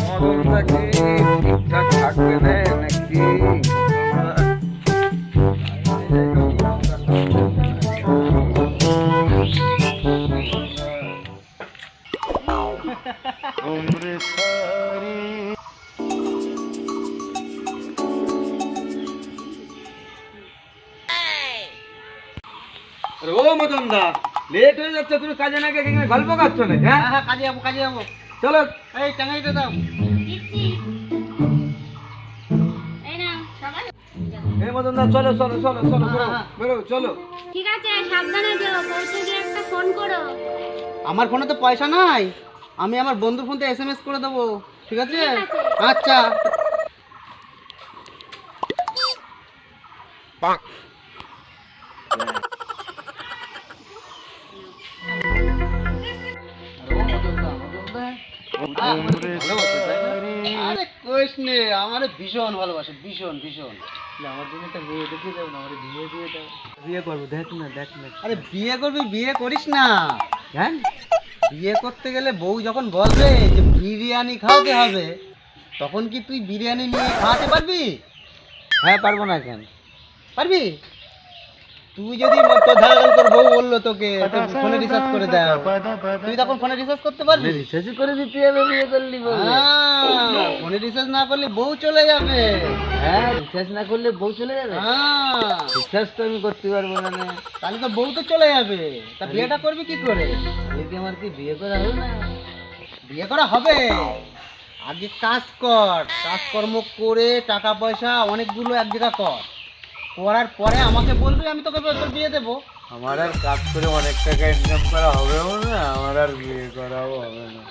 মদনটা কি ঠিকঠাক থাকবে না নাকি? ও মদন দা, লেট হয়ে যাচ্ছে, তুমি কাজে না গিয়ে এখানে গল্প করছো না? হ্যাঁ হ্যাঁ কাজে যাবো কাজে যাবো। চলো। এই টাঙ্গাইটা দাও। দিচ্ছি। এই নাও সবাই। এই মদন দা, চলো চলো চলো চলো, বেরো হ্যাঁ। বেরো, চলো। ঠিক আছে, সাবধানে যেও, পৌঁছে গিয়ে একটা ফোন করো। আমার ফোনে তো পয়সা নাই, আমি আমার বন্ধুর ফোনতে এসএমএস করে দেবো, ঠিক আছে? ঠিক আছে। আচ্ছা। আরে কইস নে, আমারে ভীষণ ভালোবাসে, ভীষণ ভীষণ। আমার জন্য একটা বিয়ে দেখিয়ে দাও না, আমার বিয়ে দিয়ে দাও। বিয়ে করবো, দেখ না দেখ না। আরে বিয়ে করবি, বিয়ে করিস না। হ্যাঁ, বিয়ে করতে গেলে বউ যখন বলবে যে বিরিয়ানি খাওয়াতে হবে, তখন কি তুই বিরিয়ানি নিয়ে খাওয়াতে পারবি? হ্যাঁ পারবো না কেন? পারবি? তুই যদি তোর ধারাগাল তোর বউ বললো তোকে ফোনে রিচার্জ করে দাও, তুই তখন ফোনে রিচার্জ করতে পারবি? রিচার্জ করে দিতে হবে বিয়ে করলি বলে। ফোনে রিচার্জ না করলে বউ চলে যাবে। হ্যাঁ, রিচার্জ না করলে বউ চলে যাবে। হ্যাঁ, রিচার্জ তো আমি করতে পারবো না। তাহলে তো বউ তো চলে যাবে, তা বিয়েটা করবি কি করে? বিয়ে আমার কি বিয়ে করা হবে না? বিয়ে করা হবে, আগে কাজ কর, কাজকর্ম করে টাকা পয়সা অনেকগুলো এক জায়গা কর, করার পরে আমাকে বলবি, আমি তোকে তোর বিয়ে দেবো। আমার আর কাজ করে অনেক টাকা ইনকাম করা হবেও না, আমার আর বিয়ে করাও হবে না।